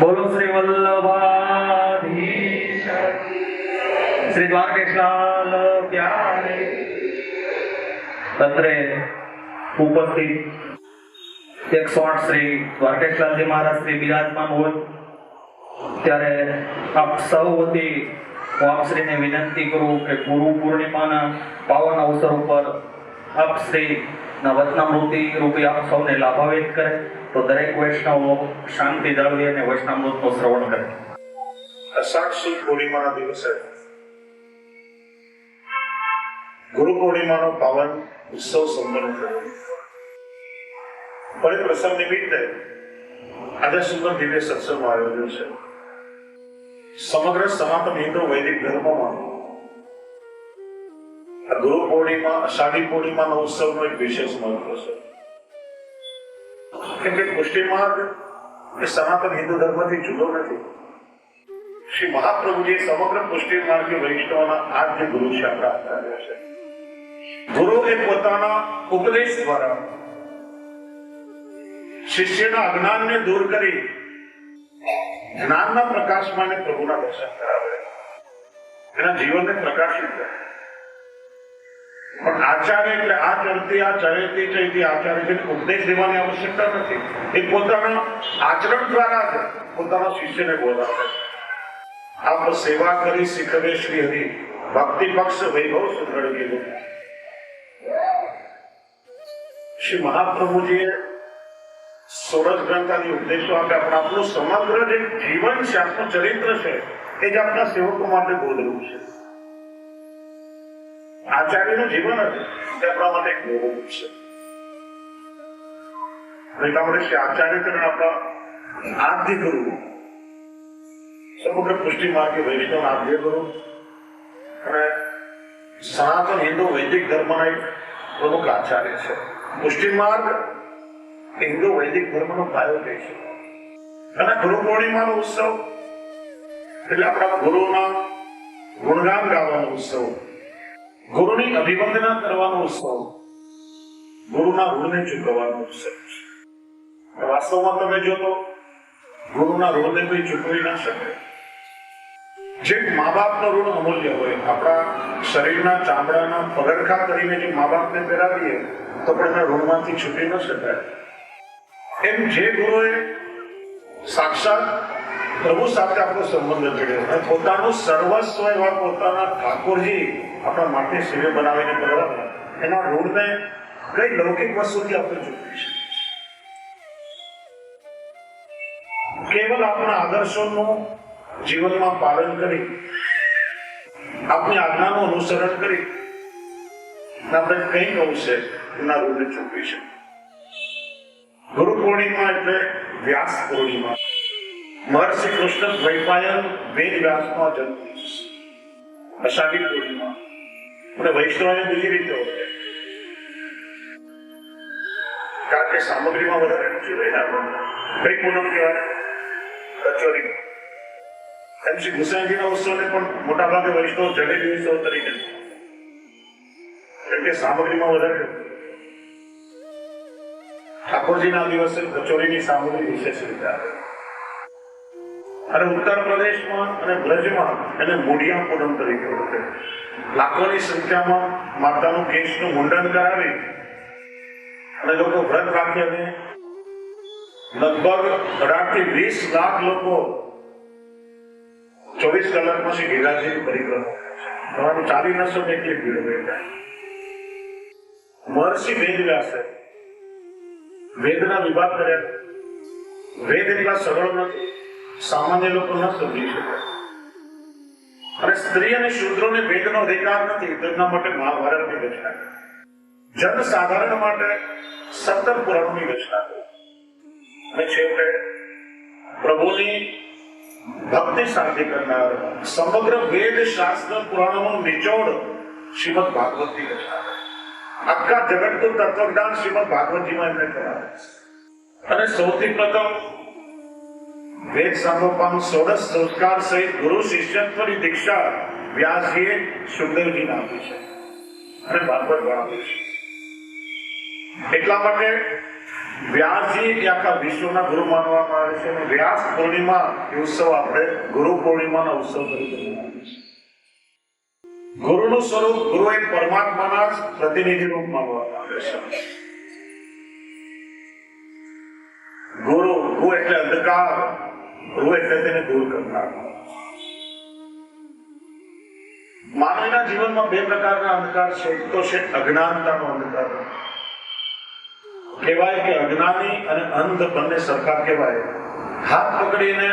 बोलो श्री वल्लभाधीश श्री द्वारकेशलाल प्यारे। तंत्रे उपस्थित 108 श्री द्वारकेशलालजी महाराज श्री विराजमान हो त्यारे आप सौ वती હું આપ શ્રીને વિનંતી કરું કે ગુરુ પૂર્ણિમાના પાવન અવસર ઉપર આપ શ્રીના વચનામૃતિ રૂપી આપ સૌને લાભાન્વિત કરે તો દરેક વૈષ્ણવો શાંતિ જાળવી અને વૈષ્ણામૃતનું શ્રવણ કરે। અષાઢ સુદ પૂર્ણિમાના દિવસે ગુરુ પૂર્ણિમાનો પાવન ઉત્સવ સંપન્ન થયો। પરિપ્રસંગ નિમિત્તે આજે સુંદર દિવ્ય સત્સંગનું આયોજન છે। સમગ્ર સનાતન હિન્દુ વૈદિક ધર્મમાં ગુરુ પૂર્ણિમા અષાઢી પૂર્ણિમાનો ઉત્સવનો એક વિશેષ મહત્વ છે, કેમ કે પુષ્ટિ માર્ગ એ સનાતન હિન્દુ ધર્મથી જુદો નથી। શ્રી મહાપ્રભુજી સમગ્ર પુષ્ટિ માર્ગી વૈષ્ણવના આદ્ય ગુરુ છે, આપણા આચાર્ય છે। ગુરુ એ પોતાના ઉપદેશ દ્વારા શિષ્યના અજ્ઞાનને દૂર કરી જ્ઞાનના પ્રકાશમાં પ્રભુના દર્શન કરાવે, એના જીવનને પ્રકાશિત કરે। પણ આચાર્ય એટલે આ ચરતી આ ચરેતી ચૈતી આચાર્ય છે, ઉપદેશ દેવાની આવશ્યકતા નથી। એ પોતાના આચરણ દ્વારા જ પોતાના શિષ્યને બોલાવે। આપ સેવા કરી શીખવે શ્રી હરિ ભક્તિ પક્ષ વૈભવ સુદૃઢ કીધું। શ્રી મહાપ્રભુજીએ 16 ગ્રંથાની ઉપદેશો આપે, પણ આપણું સમગ્ર જે જીવન છે, આપણું ચરિત્ર છે, એ જ આપણા સેવકો માટે બોધરૂપ છે। આચાર્યનું જીવન હતું તે આપણા માટે એક બોધરૂપ છે। એટલા માટે શ્રી આચાર્ય ચરણ આપણા આદ્ય ગુરુ, સમગ્ર પુષ્ટિ માર્ગી વૈષ્ણવ આદ્ય ગુરુ અને સનાતન હિન્દુ વૈદિક ધર્મના એક પ્રમુખ આચાર્ય છે। પુષ્ટિ માર્ગ હિન્દુ વૈદિક ધર્મનો પાયો કહે છે। અને ગુરુ પૂર્ણિમાનો ઉત્સવ એટલે આપણા ગુરુના ગુણગાન ગાવાનો ઉત્સવ, ગુરુની અભિવંદના કરવાનો ઉત્સવ, ગુરુના ઋણને ચૂકવવાનો ઉત્સવ છે। વાસ્તવમાં તમે જો તો ગુરુના ઋણને કોઈ ચૂકવી ના શકે। જે મા બાપનો ઋણ અમૂલ્ય હોય, આપણા શરીરના ચામડાના પગરખા કરીને જે મા બાપને પહેરાવીએ તો પણ એના ઋણમાંથી છૂટી ન શકાય। એમ જે ગુરુએ સાક્ષાત પ્રભુ સાથે આપણો સંબંધ જોડ્યો અને પોતાનું સર્વસ્વ એવા પોતાના ઠાકોરજી આપણા માટે સેવે બનાવીને કરવા, એના ઋણને કઈ લૌકિક વસ્તુથી આપણે ચૂકવી શકીએ। કેવલ આપણા આદર્શોનું જીવનમાં પાલન કરી, આપની આજ્ઞાનું અનુસરણ કરી આપણે કંઈક અંશે એના ઋણને ચૂકવી શકીએ। ગુરુ પૂર્ણિમા એટલે વ્યાસ પૂર્ણિમા। મહર્ષિ કૃષ્ણ દ્વૈપાયન વેદ વ્યાસનો જન્મ દિવસ। અષાઢી પૂર્ણિમા અને વૈષ્ણવને બીજી રીતે ઓળખે, કારણ કે સામગ્રીમાં વધારે રુચિ રહીને આપણને કઈ પૂનમ કહેવાય, કચોરી। એમ શ્રી ગુસાઈજીના ઉત્સવને પણ મોટા ભાગે વૈષ્ણવ જલેબી ઉત્સવ તરીકે, કેમ કે સામગ્રીમાં વધારે। ઠાકોરજીના દિવસે કચોરીની સામગ્રી વિશેષ રીતે આવે। અને ઉત્તર પ્રદેશમાં અને બ્રજમાં એને મૂઢિયા પૂનમ તરીકે ઓળખે। લાખોની સંખ્યામાં માતાનું કેશનું મુંડન કરાવી અને લોકો વ્રત રાખી અને લગભગ 18 થી 20 લાખ લોકો 24 કલાકમાં શ્રી ગિરિરાજની પરિક્રમા કરવાનું ચાલી ન શકે એટલી ભીડ હોય। મહર્ષિ વેદવ્યાસે વેદના વિભાગ કર્યા। વેદ એટલા સરળ નથી, સામાન્ય લોકો ન સમજી શકે। અને સ્ત્રી અને શૂદ્રોને વેદનો અધિકાર નથી, તેમના માટે મહાભારતની રચના કરી। જન સાધારણ માટે 17 પુરાણોની રચના કરી। અને છેવટે પ્રભુની ભક્તિ સાધ્ય કરનાર સમગ્ર વેદ શાસ્ત્ર પુરાણોનો નિચોડ શ્રીમદ ભાગવતની રચના કરી। આખા જગતનું તત્વજ્ઞાન શ્રીમદ ભાગવતજીમાં એમને કરાવે છે। અને સૌથી પ્રથમ વેદ સાંગોપાંગ 16 સંસ્કાર સહિત ગુરુ શિષ્યત્વની દીક્ષા વ્યાસજીએ સુખદેવજીને આપી છે અને ભાગવત ભણાવ્યું છે। એટલા માટે વ્યાસજી એ આખા વિશ્વના ગુરુ માનવામાં આવે છે અને વ્યાસ પૂર્ણિમા એ ઉત્સવ આપણે ગુરુ પૂર્ણિમાનો ઉત્સવ તરીકે મનાવીએ છીએ. ગુરુનું સ્વરૂપ ગુરુ એક પરમાત્માના જ પ્રતિનિધિ રૂપ માનવામાં આવે છે. ગુરુ એટલે અંધકાર, ગુરુ એટલે તેને દૂર કરનાર. માનવીના જીવનમાં બે પ્રકારના અંધકાર છે. એક તો છે અજ્ઞાનતાનો અંધકાર. કહેવાય કે અજ્ઞાની અને અંધ બંને સરખા કહેવાય. હાથ પકડીને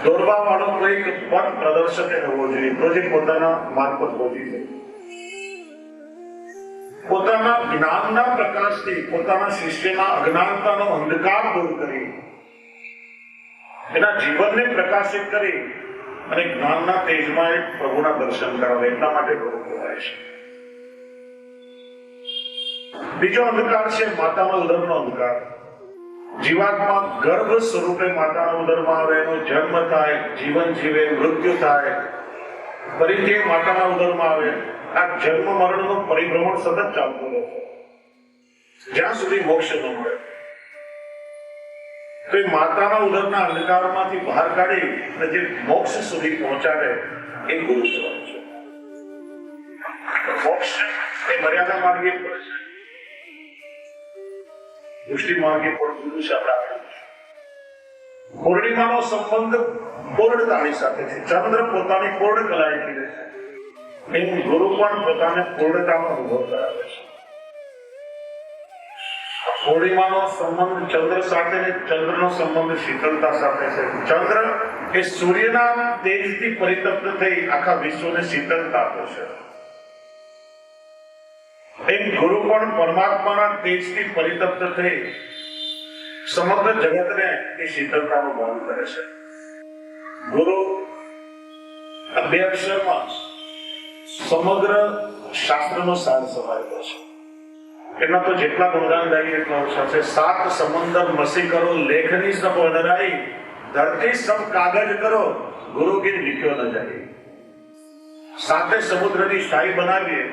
દોરવા વાળો કોઈક પથ પ્રદર્શક હોવો જોઈએ તો જે પોતાના માર્ગ પર પહોંચી શકે. પોતાના જ્ઞાનના પ્રકાશથી પોતાના શિષ્યના અજ્ઞાનતાનો અંધકાર દૂર કરી એના જીવનને પ્રકાશિત કરી અને જ્ઞાનના તેજમાં એક પ્રભુના દર્શન કરાવે એટલા માટે ગુરુ કહેવાય છે. બીજો અંધકાર છે માતાના ઉદરનો અંધકાર. જીવાત્મા ગર્ભ સ્વરૂપે માતાના ઉદરમાં આવે, એનો જન્મ થાય, જીવન જીવે, મૃત્યુ થાય, ફરીથી માતાના ઉદરમાં આવે. આ જન્મ મરણનું પરિભ્રમણ સતત ચાલતું રહે છે જ્યાં સુધી મોક્ષ ન મળે. તો એ માતાના ઉદરના અંધકારમાંથી બહાર કાઢી અને જે મોક્ષ સુધી પહોંચાડે એ ગુરુ કહેવાય છે. મોક્ષ એ મર્યાદા માર્ગે પડે છે, દૃષ્ટિ માર્ગે પણ ગુરુ છે. આપણા પૂર્ણિમાનો સંબંધ પૂર્ણતાની સાથે છે. ચંદ્ર પોતાની પૂર્ણ કલાએ ખીલે છે એમ ગુરુ પણ પોતાને પૂર્ણતાનો અનુભવ કરાવે છે. પૂર્ણિમાનો સંબંધ ચંદ્ર સાથે ને ચંદ્રનો સંબંધ શીતળતા સાથે છે. ચંદ્ર એ સૂર્યના તેજથી પરિતપ્ત થઈ આખા વિશ્વને શીતળતા આપે છે. એમ ગુરુ પણ પરમાત્માના તેજથી પરિતપ્ત થઈ સમગ્ર જગતને એ શીતળતાનો ભાન કરે છે. ગુરુ આ બે અક્ષરમાં સમગ્ર શાસ્ત્રનો સાર સમાયેલો છે. એના તો જેટલા ગુણગાન ગાઈએ એટલા ઓછા છે. સાત સમંદર મસી કરો, લેખની સબ વનરાઈ, ધરતી સબ કાગજ કરો, ગુરુ ગીત લીખ્યો ન જાય. સાતે સમુદ્રની શાહી બનાવીએ,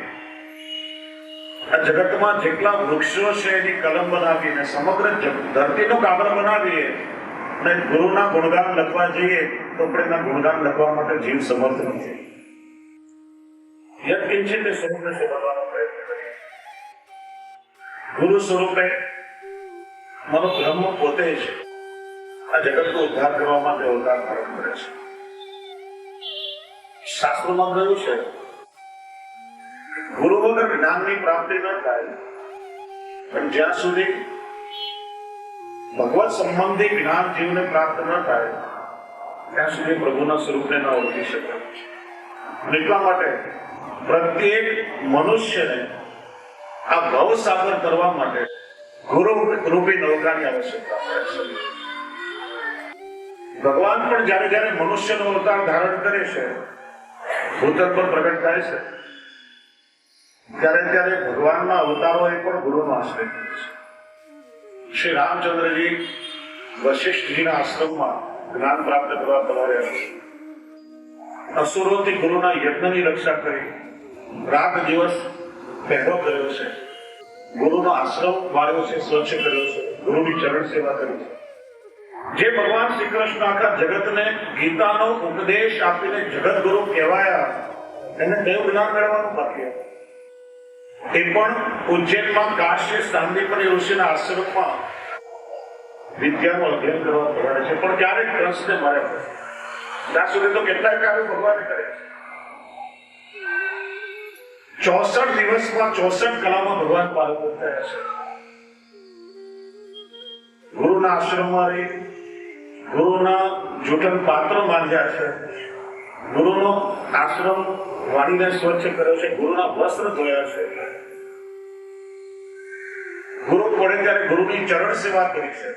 આ જગતમાં જેટલા વૃક્ષો છે એની કલમ બનાવીને સમગ્ર ધરતીનો કાગળ બનાવીએ અને ગુરુના ગુણગાન લખવા જઈએ તો આપણે એના ગુણગાન લખવા માટે જીવ સમર્થ નથી. યત્કિંચિત સમુદ્ર સે બનવાનો પ્રયત્ન કરીએ. ગુરુ સ્વરૂપે મારો બ્રહ્મ પોતે છે આ જગતનો ઉદ્ધાર કરવા માટે અવતાર ધારણ કરે છે. શાસ્ત્રોમાં કહ્યું છે ગુરુ વગર જ્ઞાનની પ્રાપ્તિ ન થાય, પણ જ્યાં સુધી ભગવત સંબંધી જ્ઞાન જીવને પ્રાપ્ત ન થાય ત્યાં સુધી પ્રભુના સ્વરૂપને ન ઓળખી શકે. એટલા માટે પ્રત્યેક મનુષ્યને આ ભવસાગર કરવા માટે ગુરુ રૂપી નૌકાની આવશ્યકતા પડે છે. ભગવાન પણ જ્યારે જ્યારે મનુષ્યનો અવતાર ધારણ કરે છે, ભૂતલ પર પ્રગટ થાય છે, ત્યારે ત્યારે ભગવાનના અવતારો એ પણ ગુરુનો આશ્રય કરે છે. શ્રી રામચંદ્રજી વશિષ્ઠજીના આશ્રમમાં જ્ઞાન પ્રાપ્ત કરવા પધાર્યા છે. અસુરોથી ગુરુના યજ્ઞની રક્ષા કરી રાત દિવસ પહેરો કર્યો છે, ગુરુનો આશ્રમ વાળ્યો છે, સ્વચ્છ કર્યો છે, ગુરુની ચરણ સેવા કરી છે. જે ભગવાન શ્રી કૃષ્ણ આખા જગતને ગીતાનો ઉપદેશ આપીને જગત ગુરુ કહેવાયા, એને કયું જ્ઞાન મેળવવાનું બાકી હતું? એ પણ ઉજ્જૈનમાં કાશ્ય સાંદીપની ઋષિના આશ્રમમાં વિદ્યાનું અધ્યયન કરવા પધારે છે. પણ ક્યારેક કૃષ્ણ મળે ત્યાં સુધી તો કેટલાય કાર્યો ભગવાને કરે છે. 64 દિવસમાં 64 કલામાં ભગવાન પારંગત થયા છે. ગુરુના આશ્રમમાં રહી ગુરુના જૂઠન પાત્રો બાંધ્યા છે, ગુરુનો આશ્રમ વાણીને સ્વચ્છ કર્યો છે, ગુરુના વસ્ત્ર ધોયા છે, ગુરુ પડે ત્યારે ગુરુની ચરણ સેવા કરી છે.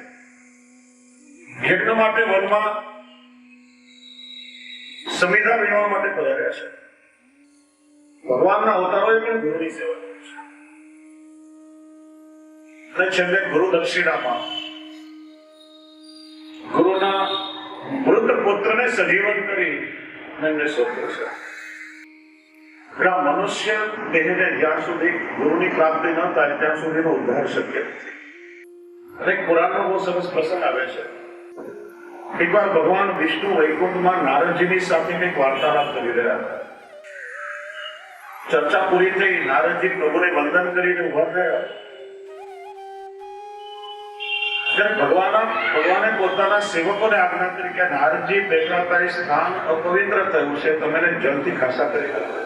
યજ્ઞ માટે વનમાં સંવિધા વીણવા માટે પધાર્યા છે. ભગવાનના અવતારોએ પણ ગુરુની સેવા કરી છે. અને છેલ્લે ગુરુ દક્ષિણામાં ગુરુના મૃત પુત્રને સજીવન કરી એમને સોંપ્યો છે. એટલે આ મનુષ્ય દેહને જ્યાં સુધી ગુરુની પ્રાપ્તિ ન થાય ત્યાં સુધીનો ઉદ્ધાર શક્ય નથી. અને એક પુરાણનો બહુ સરસ પ્રસંગ આવે છે. એકવાર ભગવાન વિષ્ણુ વૈકુંઠમાં નારદજીની સાથે કંઈક વાર્તાલાપ કરી રહ્યા હતા. ચર્ચા પૂરી થઈ, નારદજી પ્રભુને વંદન કરીને ઉભા થયા. ભગવાને પોતાના સેવકોને આજ્ઞા કરી કે નારદજી બેઠા સ્થાન અપવિત્ર થયું છે, તમે એને જલ્દી ખાસા કરી નાખો.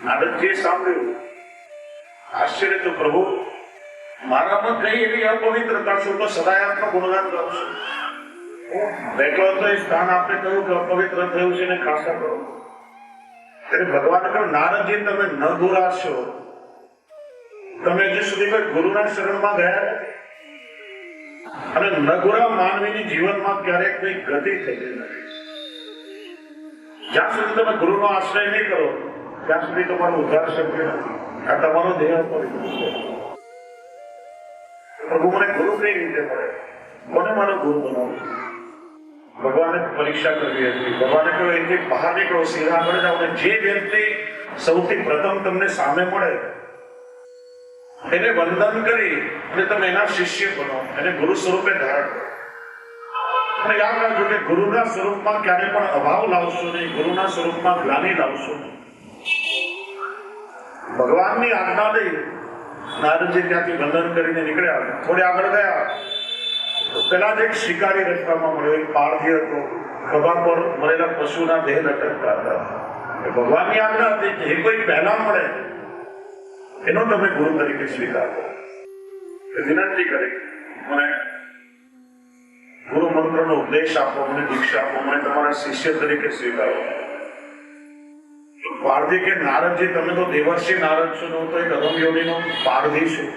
નારદજીએ સાંભળ્યું, આશ્ચર્ય તો પ્રભુ, મારામાં કઈ એવી અપવિત્રતા છે, તો સદાય આપનો ગુણગાન કરું છું. બેઠો હતો એ સ્થાન આપણે કહ્યું કે અપવિત્ર થયું છે ને ખાસા કરો. ત્યારે ભગવાને કહ્યું, નારદજી તમે ન ગુરા છો, તમે હજી સુધી કોઈ ગુરુના શરણમાં ગયા નથી. અને નગુરા માનવીની જીવનમાં ક્યારેક કઈ ગતિ થતી નથી. જ્યાં સુધી તમે ગુરુનો આશ્રય નહીં કરો ત્યાં સુધી તમારો ઉદ્ધાર શક્ય નથી. આ તમારો દેહ અપવિત્ર છે. પ્રભુ મને ગુરુ કઈ રીતે મળે, કોને મારો ગુરુ બનાવું? ભગવાને પરીક્ષા કરવી હતી. ભગવાને કહ્યું, એથી બહાર નીકળો, સીધા આગળ જાઓ, જે વ્યક્તિ સૌથી પ્રથમ તમને સામે મળે એને વંદન કરી અને તમે એના શિષ્ય બનો, એને ગુરુ સ્વરૂપે ધારણ કરો. અને યાદ રાખજો કે ગુરુના સ્વરૂપમાં ક્યારે પણ અભાવ લાવશો નહીં, ગુરુના સ્વરૂપમાં ગ્લાનિ લાવશો નહીં. ભગવાનની આજ્ઞા લઈ નારદજી ત્યાંથી વંદન કરીને નીકળ્યા. થોડી આગળ ગયા, પેલા જ એક શિકારી રસ્તામાં મળ્યો. એક પારધી હતો, ખભા પર મરેલા પશુના દેહ લટકતા હતા. ભગવાનની આજ્ઞા હતી કે જે કોઈ પહેલા મળે એનો તમે ગુરુ તરીકે સ્વીકાર કરો. વિનંતી કરી, મને ગુરુ મંત્રનો ઉપદેશ આપો, મને દીક્ષા આપો, મને તમારા શિષ્ય તરીકે સ્વીકારો. પારધી કે, નારદજી તમે તો દેવર્ષિ નારદ છો, હું તો એક અધમ યોનિનો પારધી છું,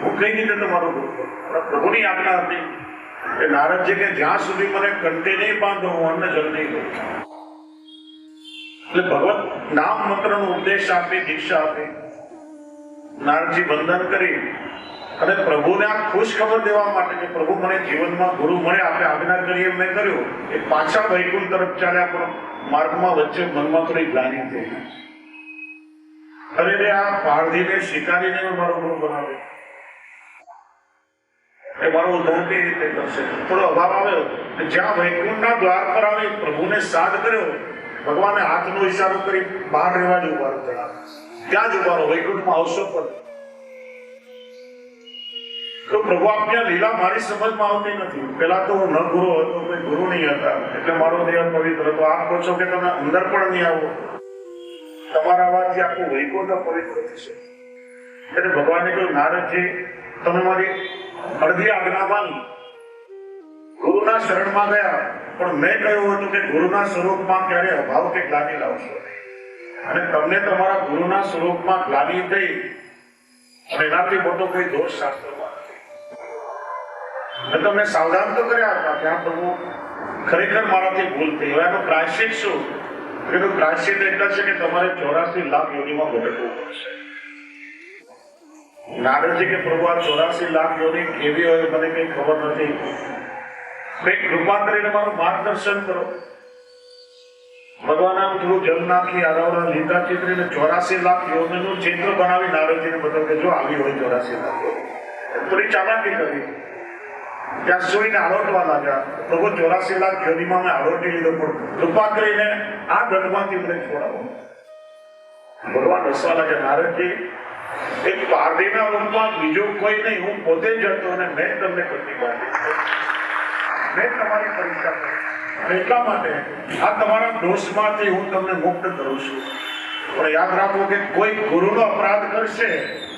હું કઈ રીતે તમારો ગુરુ કરું? પ્રભુની આજ્ઞા હતી કે નારદજી કે જ્યાં સુધી મને કંઠે નહીં બાંધો હું અન્ન જલ નહીં કરું. એટલે ભગવત નામ મંત્રનો ઉપદેશ આપી, દીક્ષા આપી, નારદજી વંદન કરી અને પ્રભુને આ ખુશ ખબર દેવા માટે કે પ્રભુ મને જીવનમાં ગુરુ મળે, આપણે આજ્ઞા કરી એમ મેં કર્યું. એ પાછા વૈકુંઠ તરફ ચાલ્યા, પણ માર્ગમાં વચ્ચે મનમાં થોડી ગ્લાનિ થઈ. અરે રે, આ પારધીને શિકારીને મારો ગુરુ બનાવે, એ મારો ઉદ્ધાર કઈ રીતે કરશે? થોડો અભાવ આવ્યો. જ્યાં વૈકુંઠના દ્વાર પર આવી પ્રભુને સાદ કર્યો, ભગવાને હાથનો ઈશારો કરી બહાર રહેવા જ ઉભા રહ્યા. ત્યાં જ ઉભા રહો, વૈકુંઠમાં આવશો પણ. તો પ્રભુ આપની લીલા મારી સમજમાં આવતી નથી. પેલા તો હું ન ગુરુ હતો, કોઈ ગુરુ નહીં હતા, એટલે મારો દેહ પવિત્ર હતો. આપ કહો છો કે તમે અંદર પણ નહીં આવો, તમારા અવાજથી આખું વૈકુંઠ પવિત્ર થશે. એટલે ભગવાને કહ્યું, નારદજી તમે મારી અડધી આજ્ઞા માની, ગુરુના શરણમાં ગયા, પણ મેં કહ્યું હતું કે ગુરુના સ્વરૂપમાં ક્યારે અભાવ કે ગ્લાનિ લાવશો. અને તમને તમારા ગુરુના સ્વરૂપમાં ગ્લાનિ થઈ, અને એનાથી મોટો કોઈ દોષ શાસ્ત્રમાં નથી. તમને સાવધાન તો કર્યા હતા ત્યાં પ્રભુ ખરેખર મારાથી ભૂલ થઈ. હવે એનો પ્રાયશ્ચિત શું? એનું પ્રાયશ્ચિત એટલા છે કે તમારે 84 લાખ યોનિમાં ભટકવું પડશે. નારદજી કે પ્રભુ આ 84 લાખ યોનિ કેવી હોય મને કઈ ખબર નથી, કઈક કૃપા કરીને મારું માર્ગદર્શન કરો. ભગવાન આમ થોડું જલ નાખી આરાવડા લીધા ચિત્રીને 84 લાખ યોનિનું ચિત્ર બનાવી નારદજીને બતાવ્યું કે જો આવી હોય 84 લાખ યોનિ. થોડી ચાલાકી કરી, ત્યાં જોઈને આરોટવા લાગ્યા. પ્રભુ 84 લાખ યોનિમાં મેં આરોટી લીધો, પણ કૃપા કરીને આ ગઢમાંથી મને છોડાવો. ભગવાન હસવા લાગ્યા, નારદજી એક પારધીના રૂપમાં બીજો કોઈ નહીં, હું પોતે જ હતો અને મેં તમને પ્રતિભા આપી, મેં તમારી પરીક્ષા કરી. એટલા માટે આ તમારા દોષમાંથી હું તમને મુક્ત કરું છું. પણ યાદ રાખો કે કોઈ ગુરુનો અપરાધ કરશે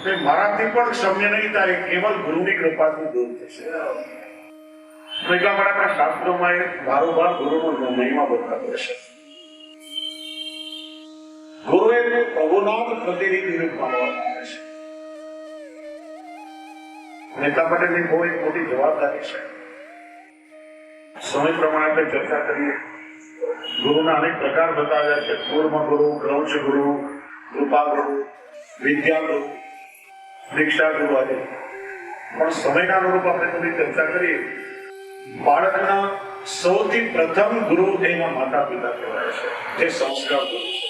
તે મારાથી પણ ક્ષમ્ય નહીં થાય, કેવલ ગુરુની કૃપાથી દૂર થશે. એટલા માટે આપણા શાસ્ત્રોમાં એક બારોબાર ગુરુનો મહિમા બતાવ્યો છે. ગુરુ એ પ્રભુના પ્રતિનિધિ રૂપ માનવામાં આવે છે. એટલા માટેની બહુ એક મોટી જવાબદારી છે. સમય પ્રમાણે આપણે ચર્ચા કરીએ. ગુરુના અનેક પ્રકાર બતાવ્યા છે. કૂર્મ ગુરુ, ક્રૌચ ગુરુ, કૃપા ગુરુ, વિદ્યા ગુરુ, દીક્ષા ગુરુ આદિ. પણ સમયના અનુરૂપ આપણે થોડી ચર્ચા કરીએ. બાળકના સૌથી પ્રથમ ગુરુ એના માતા પિતા કહેવાય છે, જે સંસ્કાર ગુરુ છે.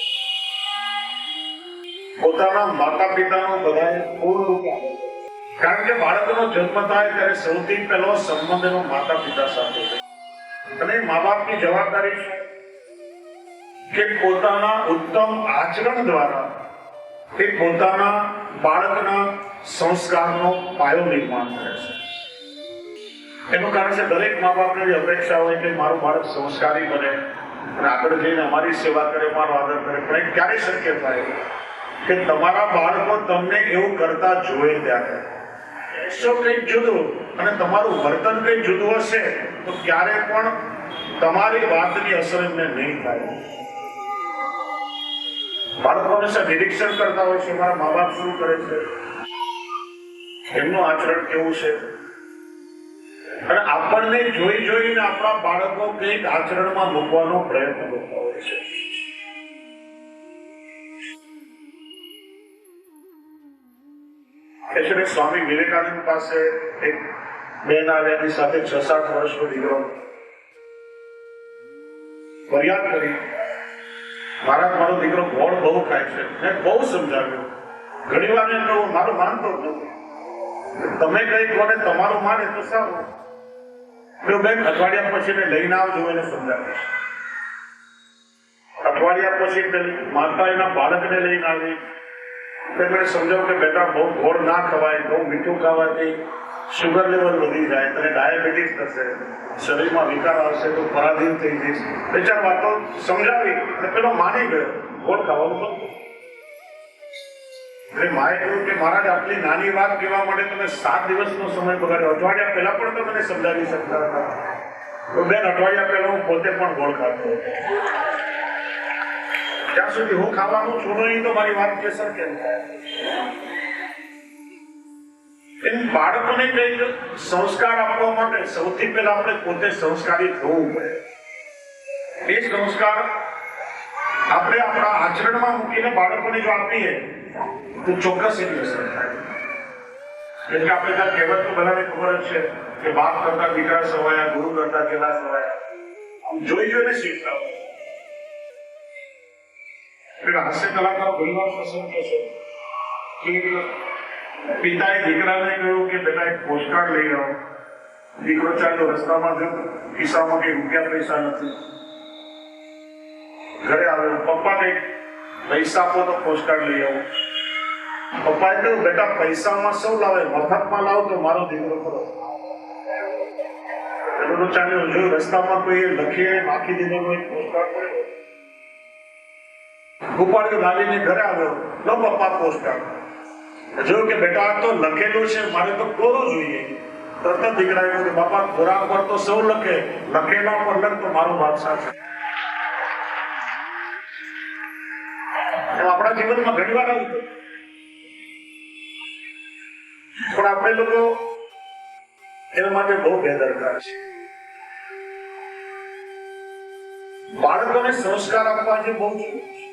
પોતાના માતા પિતાનું બધાએ પૂર્ણ રૂપે આદર કરે. કારણ કે બાળકનો જન્મ થાય ત્યારે સૌથી પહેલો સંબંધ એનો માતા પિતા સાથે છે. અને મા બાપની જવાબદારી છે કે પોતાના ઉત્તમ આચરણ દ્વારા એ પોતાના બાળકના સંસ્કારનો પાયો નિર્માણ કરે છે. એનું કારણ છે દરેક મા બાપની એવી અપેક્ષા હોય કે મારું બાળક સંસ્કારી બને અને આગળ જઈને અમારી સેવા કરે, મારો આદર કરે. પણ એ ક્યારે શક્ય થાય કે તમારા બાળકો તમને એવું કરતા જોવે ત્યારે. શું કંઈક જુદું અને તમારું વર્તન કંઈક જુદું હશે તો ક્યારે પણ તમારી વાતની અસર એમને નહીં થાય. બાળકો હંમેશા નિરીક્ષણ કરતા હોય છે મારા મા બાપ શું કરે છે, એમનું આચરણ કેવું છે. અને આપણને જોઈ જોઈને આપણા બાળકો કંઈક આચરણમાં મૂકવાનો પ્રયત્ન કરતા હોય છે. એટલે સ્વામી વિવેકાનંદ પાસે એક બેન આવ્યાની સાથે 6-7 વર્ષનો દીકરો ફરિયાદ કરી, મારો દીકરો ગોળ બહુ ખાય છે. મેં બહુ સમજાવ્યું, ઘણી વાર એમ કહું મારું માનતો જ નથી. તમે કઈ કોને તમારું માને તો સારું, બેન અઠવાડિયા પછી લઈને આવજો, એને સમજાવીશ. અઠવાડિયા પછી માતા એના બાળકને લઈને આવી. મેં સમજાવ્યું કે બેટા બહુ ગોળ ના ખવાય, બહુ મીઠું ખાવાથી શુગર લેવલ વધી જાય, તને ડાયાબિટીસ થશે, શરીરમાં વિકાર આવશે, તો પરાધીન થઈ જઈશ. બે ચાર વાતો સમજાવી અને પેલો માની ગયો, ગોળ ખાવાનું બંધ. એટલે માએ કહ્યું કે મહારાજ આટલી નાની વાત કહેવા માટે તમે 7 દિવસનો સમય બગાડ્યો, અઠવાડિયા પહેલા પણ તો મને સમજાવી શકતા હતા. તો બેન અઠવાડિયા પહેલા હું પોતે પણ ગોળ ખાતો હતો. જ્યાં સુધી હું ખાવાનું છોડું નહીં તો મારી વાત કેસર કેમ થાય. એમ બાળકોને કંઈક સંસ્કાર આપવા માટે સૌથી પહેલા આપણે પોતે સંસ્કારી થવું પડે. એ સંસ્કાર આપણે આપણા આચરણમાં મૂકીને બાળકોને જો આપીએ તો ચોક્કસ એની અસર થાય. એટલે આપણે ત્યાં કહેવત તો બધાને ખબર જ છે કે બાપ કરતા દીકરા સવાયા, ગુરુ કરતા પેલા સવાયા. જોઈ જોઈને શીખતા હોય. હાસ્ય કલાકાર ઘણી વાર પસંદ કરશે કે પિતાએ દીકરાને કહ્યું કે બેટા એક પોસ્ટકાર્ડ લઈ આવો. દીકરો ચાલ્યો, રસ્તામાં જો ખિસ્સામાં કઈ રૂપિયા પૈસા નથી. ઘરે આવ્યો, પપ્પા કઈ પૈસા આપો તો પોસ્ટકાર્ડ લઈ આવો. પપ્પાએ કહ્યું બેટા પૈસામાં સૌ લાવે, મફતમાં લાવ તો મારો દીકરો ખરો. ચાલ્યો, જો રસ્તામાં કોઈ લખી નાખી દીધો કોઈ પોસ્ટકાર્ડ પડ્યો, ઉપાડ્યો, લાવીને ઘરે આવ્યો, લો પપ્પા પોસ્ટકાર્ડ. જોયું કે બેટા આ તો લખેલું છે, મારે તો કોરું જોઈએ. તરત જ દીકરાએ કહ્યું કે બાપા ખોરાક પર તો સૌ લખે, લખેલા પર લખ તો મારો બાદશાહ છે. આપણા જીવનમાં ઘણી વાર આવું થયું, પણ આપણે લોકો એના માટે બહુ બેદરકાર છે. બાળકોને સંસ્કાર આપવા જે બહુ જરૂરી છે.